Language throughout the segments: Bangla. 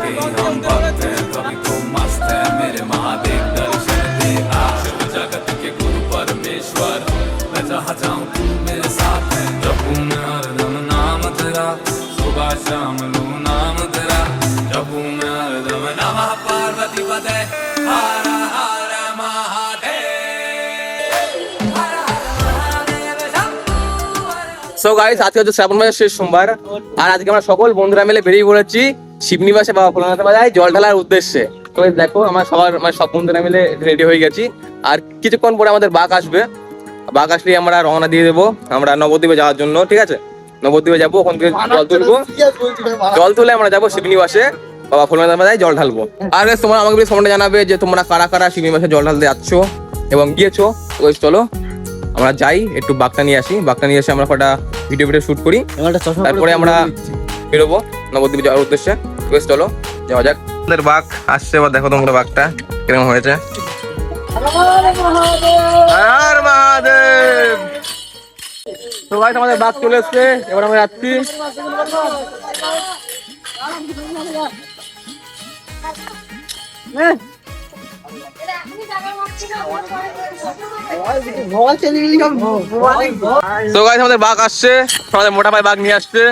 के ही हम भक्त हैं, कभी को मस्त है मेरे महादेव दर्शन दे आ। शिव जगत के गुरु परमेश्वर, मैं जहाँ जाऊँ तू मेरे साथ है। जपूं मैं हरदम नाम तेरा, सुबह शाम लूं नाम तेरा। जपूं मैं हरदम नमः पार्वती पते, हर हर महादेव। সো গাইস, আজকে হচ্ছে শ্রাবণ মাসের শেষ সোমবার, আর আজকে আমরা সকল বন্ধুরা মিলে বেরিয়ে পড়েছি শিবনিবাসে বাবা ভোলানাথ বাজায় জল ঢালার উদ্দেশ্যে। তো দেখো আমরা সব বন্ধুরা মিলে রেডি হয়ে গেছি, আর কিছুক্ষণ পরে আমাদের বাঘ আসবে। বাঘ আসলে আমরা রওনা দিয়ে দেবো আমরা নবদ্বীপে যাওয়ার জন্য। ঠিক আছে, নবদ্বীপে যাবো, ওখান থেকে জল তুলবো, জল তুলে আমরা যাবো শিবনিবাসে বাবা ভোলানাথ বাজায় জল ঢালবো। আর তোমরা আমাকে বেশ কমেন্টে জানাবে যে তোমরা কারা কারা শিবনিবাসে জল ঢালতে যাচ্ছ এবং গিয়েছো। তো চলো আমরা যাই, একটু বাঘটা নিয়ে আসি, বাঘটা নিয়ে এসে আমরা কটা ভিডিও শুট করি, তারপরে আমরা বেরোবো নবদ্বীপ যাওয়ার উদ্দেশ্যে। বেশ চলো যাওয়া যাক। আমাদের বাঘ আসছে, এবার দেখো তোমরা বাঘটা কিরকম হয়েছে। হর মহাদেব। তো গাইস আমাদের বাঘ চলে এসছে, এবার আমরা যাচ্ছি। তো গাইস আমাদের বাঘ আসছে, আমাদের মোটা ভাই বাঘ নিয়ে আসছে।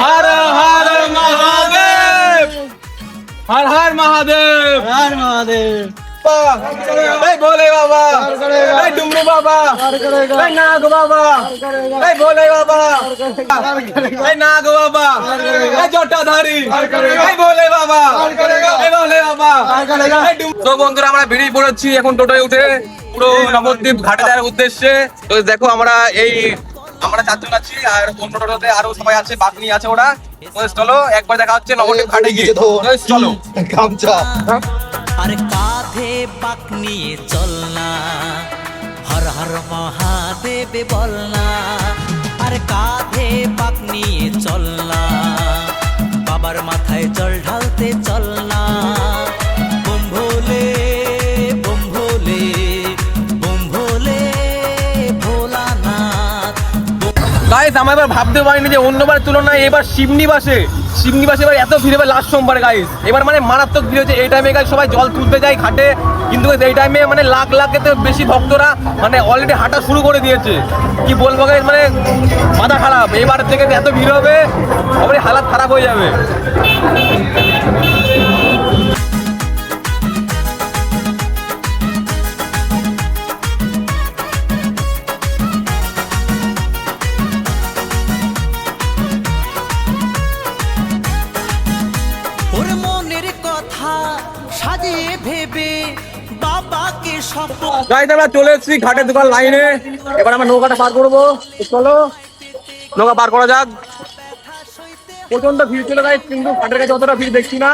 হর হর মহাদেব, হর হর মহাদেব, হর মহাদেব। এই ভোলে বাবা, এই ডুমরু বাবা, এই নাগ বাবা, এই ভোলে বাবা, এই নাগ বাবা, এই জটাধারী, এই ভোলে বাবা, এই ভোলে বাবা। তো বন্ধুরা আমরা বেরিয়ে পড়েছি এখন টোটোয় উঠে পুরো নবদ্বীপ ঘাটে যাওয়ার উদ্দেশ্যে। তো দেখো আমরা চারজন আছি, আর অন্য টোটোতে আরো সবাই আছে, বাঘ নিয়ে আছে ওরা। চলো একবার দেখা হচ্ছে নবদ্বীপ ঘাটে গিয়ে। চলো গামছা। আরে কাঁধে বাঁক নিয়ে চল না, হর হর মহাদেব বল না। আরে কাঁধে বাঁক নিয়ে চল না, বাবার মাথায় জল ঢালতে চল না। বুম ভোলে বুম ভোলে বুম ভোলে ভোলানাথ। গাইস আমরা এবার ভাবতে পারিনি যে অন্যবার তুলনায় এবার শিবনিবাসে এবার এত ভিড় হবে লাস্ট সোমবার গাইস। এবার মানে মারাত্মক ভিড় হচ্ছে। এই টাইমে গাইস সবাই জল তুলতে যায় ঘাটে, কিন্তু এই টাইমে মানে লাখের বেশি ভক্তরা মানে অলরেডি হাঁটা শুরু করে দিয়েছে। কি বলবো গাইস, মানে মাথা খারাপ। এবার থেকে এত ভিড় হবে, সবারই হালাত খারাপ হয়ে যাবে। সাজিয়ে ভেবে বাবাকে স্বপ্ন। গাইস আমরা চলে এসেছি ঘাটের দোকান লাইনে, এবার আমরা নৌকাটা পার করবো। চলো নৌকা পার করা যাক। প্রচন্ড ভিড় ছিল গাইস, কিন্তু ঘাটের কাছে অতটা ভিড় দেখছি না।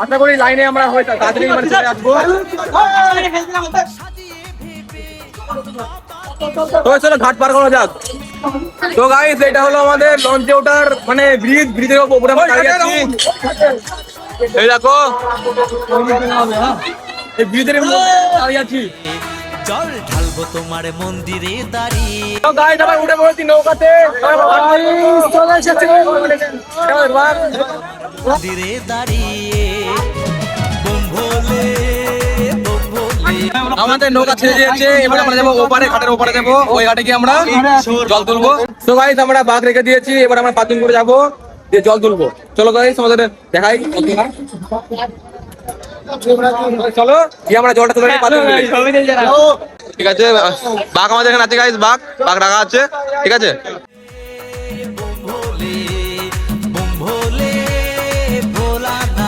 আশা করি লাইনে আমরা হয়তো তাড়াতাড়ি মানে চলে আসবো। তো চলো ঘাট পার করা যাক। তো গাইস এটা হলো আমাদের লঞ্চে ওঠার মানে ব্রিজের উপরে আমরা দাঁড়িয়ে আছি। এই দেখো এই ব্রিজের দাঁড়িয়ে আছি, জল ঢালবো তোমার মন্দিরে দাঁড়িয়ে। তো গাইস আমরা উঠে পড়েছি নৌকাতে, চলে এসেছি মন্দিরে দাঁড়িয়ে। বুম ভোলে বুম ভোলে। আমাদের নৌকা ছেড়ে দিয়েছে, এবার আমরা যাবো ওপারে, ঘাটের ওপারে যাবো, ওই ঘাটে গিয়ে আমরা জল তুলবো। তো গাইস আমরা বাঘ রেখে দিয়েছি, এবার আমরা 5 জন করে যাবো, দিয়ে জল তুলবো। চলো গাইস আমাদের দেখাই, চলো গিয়ে আমরা জলটা তুলে নিই। ঠিক আছে, বাঘ আমাদের এখানে আছে গাইস, বাঘ রাখা আছে। ঠিক আছে, বুম ভোলে বুম ভোলে ভোলানাথ।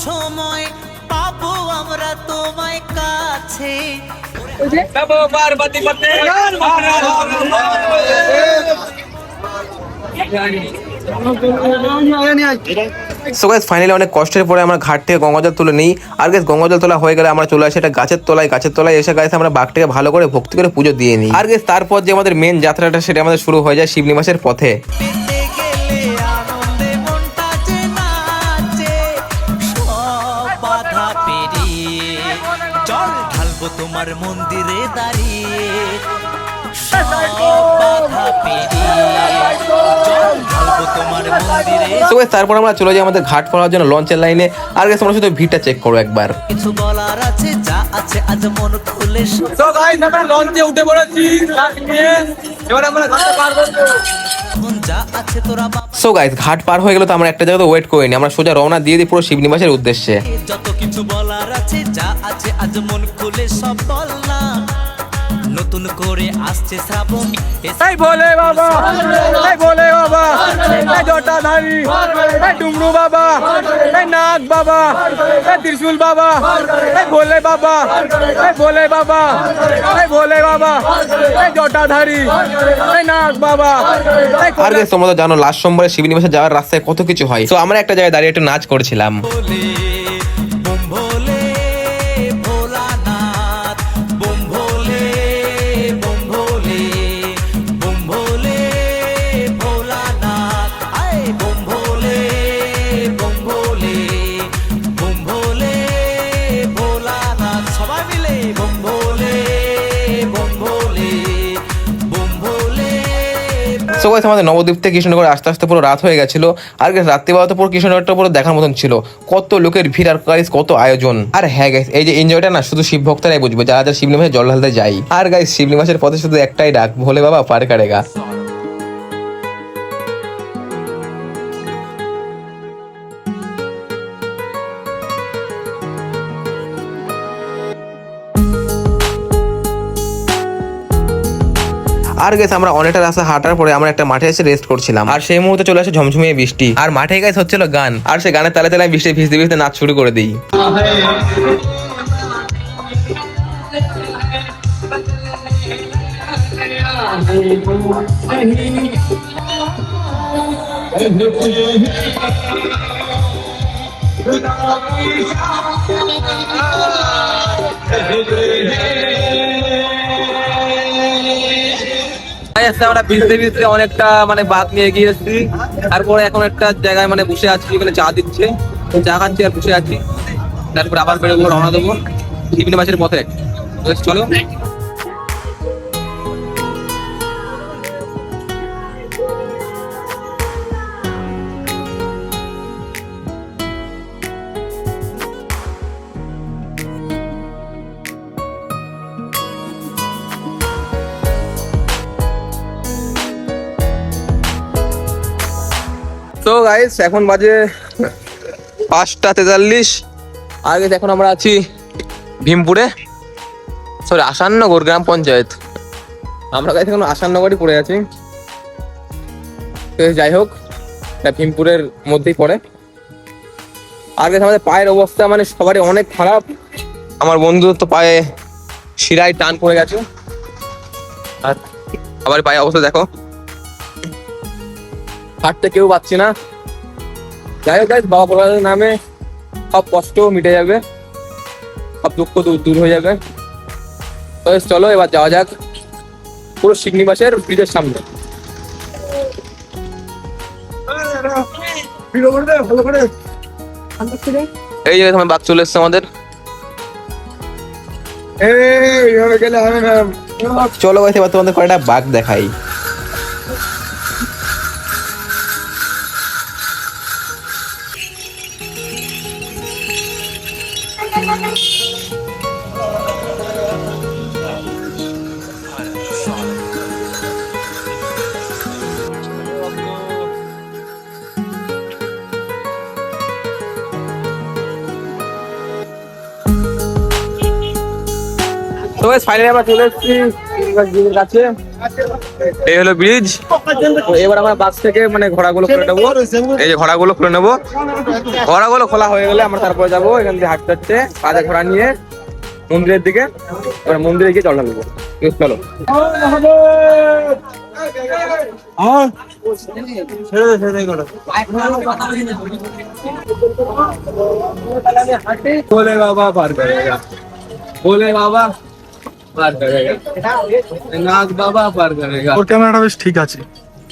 সময় পাবো আমরা তোমায় কাছে। সো গাইস ফাইনালি অনেক কষ্টের পরে আমরা ঘাট থেকে গঙ্গাজল তুলে নিই। আর গাইস গঙ্গাজল তোলা হয়ে গেলে আমরা চলে আসি একটা গাছের তলায় এসে গাইস আমরা বাঘটাকে ভালো করে ভক্তি করে পুজো দিয়ে নিই। আর গাইস তারপর যে আমাদের মেন যাত্রাটা সেটা আমাদের শুরু হয়ে যায় শিবনিবাসের পথে। পেতে গেলে আনন্দে মনটা যে নাচে, সব বাধা পেরিয়ে জল ঢালবো তোমার মন্দিরে দাঁড়িয়ে, সব বাধা পেরিয়ে জল ঢালবো তোমার মন্দিরে। সো গাইস তারপর আমরা চলে যাই আমাদের ঘাট পড়ার জন্য লঞ্চের লাইনে। আর গাইস তোমরা শুধু ভিড়টা চেক করো একবার। কিছু বলার আছে, যা আছে আজ মন খুলে শোনো। তো গাইস আমরা লঞ্চে উঠে পড়েছি এবার আমরা ঘাটে পার করব। এখন যা আছে তোরা সো গাইস ঘাট পার হয়ে গেল তো আমরা একটা জায়গাতে ওয়েট করিনি, আমরা সোজা রওনা দিয়ে দিই পুরো শিবনিবাসের উদ্দেশ্যে। যত কিছু বলার আছে, যা আছে আজ মন খুলে সব বল না। নতুন করে আসছে শ্রাবণ, এই ভোলে বাবা, এই ভোলে বাবা, এই জটাধারী, এই ডুমরু বাবা, এই নাগ বাবা, এই ত্রিশূল বাবা, এই ভোলে বাবা, এই ভোলে বাবা, এই ভোলে বাবা, এই জটাধারী, এই নাগ বাবা। আর গাইস তোমরা তো জানো লাস্ট সোমবারে শিবনিবাসে যাওয়ার রাস্তায় কত কিছু হয়। তো আমরা একটা জায়গায় দাঁড়িয়ে একটু নাচ করছিলাম। ভোলে বোম ভোলে ভোলানাথ, বোম ভোলে বোম ভোলে বোম ভোলে ভোলানাথ, আয় বোম ভোলে বোম ভোলে বোম ভোলে ভোলানাথ, সবাই মিলে বোম ভোলে বোম ভোলে বোম ভোলে। সো গাইস আমাদের নবদ্বীপ থেকে কৃষ্ণনগর আস্তে আস্তে পুরো রাত হয়ে গেছিল। আর গাইস রাত্রিবেলা তো পুরো কৃষ্ণনগরটা পুরো দেখার মতন ছিল, কত লোকের ভিড় আর গাইস কত আয়োজন। আর হ্যাঁ গাইস এই যে এনজয়টা না শুধু শিব ভক্তরাই বুঝবে যারা যারা শিবনিবাসে জল ঢালতে যায়। আর গাইস শিবনিবাসের পথে শুধু একটাই ডাক, ভোলে বাবা পার কারেগা। আর গেছে আমরা অনেকটা রাস্তা হাঁটার পরে আমরা একটা মাঠে এসে রেস্ট করছিলাম। আর সেই মুহূর্তে চলে আসে ঝমঝমিয়ে বৃষ্টি। আর মাঠে গাইস হচ্ছিল গান, আর সেই গানের তালে তালে বৃষ্টি ভিজতে ভিজতে নাচ শুরু করে দিই। আমরা ভিজতে ভিজতে অনেকটা মানে বাঘ নিয়ে গিয়েছি। তারপরে এখন একটা জায়গায় মানে বসে আছি, এখানে চা দিচ্ছে, চা খাচ্ছি আর বসে আছি। তারপর আবার বেরোবো, রওনা দেবো শিবনিবাসের পথে। চলো তো গাইস এখন বাজে 5:43। আগে এখন আমরা আছি ভীমপুরে, সরি আসাননগর গ্রাম পঞ্চায়েত। আমরা গাইস এখন আসাননগরই পড়ে আছি। তো যাই হোক এটা ভীমপুরের মধ্যেই পড়ে। আর গাইস আমাদের পায়ের অবস্থা মানে সবারই অনেক খারাপ। আমার বন্ধুর তো পায়ে শিরায় টান পড়ে গেছে, আর আবার পায়ের অবস্থা দেখো, হাঁটতে কেউ পাচ্ছি না। যাই হোক গাইস বাবা ভোলানাথের নামে সব কষ্ট মিটে যাবে, সব দুঃখ দূর হয়ে যাবে। তো চলো এবার যাওয়া যাক পুরো শিবনিবাসের ব্রিজের সামনে। এই যে তোমার বাঘ চলে এসছে আমাদের। চলো গাইস এবার তোমাদের কয়েকটা বাঘ দেখাই। তো গাইস ফাইনালি আমরা চলে এসেছি ব্রিজের কাছে। এই হলো ব্রিজ। এবার আমরা বাস থেকে মানে ঘোড়াগুলো খুলে নেবো। এই যে ঘোড়াগুলো খুলে নেবো, ঘোড়াগুলো খোলা হয়ে গেলে আমরা তারপরে যাবো। এখান থেকে হাঁটতে হাঁটতে কাঁধে ঘোড়া নিয়ে মন্দিরের দিকে, এবার মন্দিরে গিয়ে জল ঢালবো। চলো। ভোলে বাবা পার করেগা, ভোলে বাবা পার করেগা, নাগ বাবা পার করেগা। ওর ক্যামেরাটা বেশ ঠিক আছে।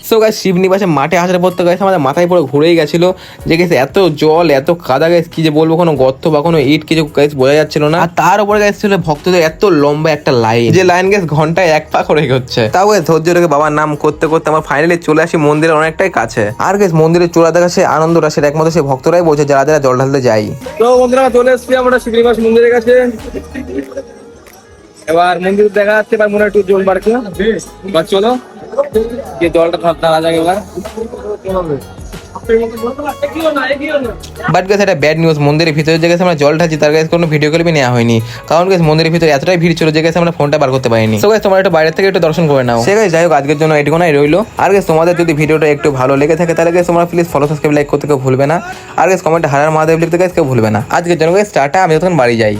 সো গাইস শিবনিবাসে মাঠে আসার পর তো গাইস আমাদের মাথায় পুরো ঘুরেই গেছিল যে গাইস এত জল এত কাদা গাইস কি যে বলবো, কোনো গর্ত বা কোনো ইট কিছু গাইস বোঝা যাচ্ছিল না। আর তার উপরে গাইস ছিল ভক্তদের এত লম্বা একটা লাইন, যে লাইন গাইস ঘন্টায় 1 পা করে এগোচ্ছে। তাও গাইস ধৈর্য রেখে বাবার নাম করতে করতে আমরা ফাইনালি চলে আসি মন্দিরের অনেকটাই কাছে। আর গাইস মন্দিরে চলে দেখা সে আনন্দটা সেটা একমাত্র সেই ভক্তরাই বোঝে যারা যারা জল ঢালতে যাই। তো বন্ধুরা চলে এসেছি আমরা শিবনিবাস মন্দিরের কাছে। এবার মন্দির দেখা যাচ্ছে, এবার মনে একটু জল বাড়ছে। এবার চলো যে জলটা ঢালা যায় এবার। বাট গাইস এটা ব্যাড নিউজ, মন্দিরের ভিতরে যে গেছে আমরা জল ঢালছি তার কাছে কোনো ভিডিও ক্লিপই নেওয়া হয়নি, কারণ গাইস মন্দিরের ভিতরে এতটাই ভিড় ছিল যে গেছে আমরা ফোনটা বার করতে পারিনি। সো গাইস তোমরা একটু বাইরে থেকে একটু দর্শন করে নাও। সে গাইস যাই হোক আজকের জন্য এটুকুনাই রইলো। আর গাইস তোমাদের যদি ভিডিওটা একটু ভালো লেগে থাকে তাহলে গাইস তোমরা প্লিজ ফলো সাবস্ক্রাইব লাইক করতে কেউ ভুলবে না। আর গাইস কমেন্টে হারার মহাদেব লিখতে গাইস কেউ ভুলবে না। আজকের জন্য গাইস টাটা, আমি তখন বাড়ি যাই।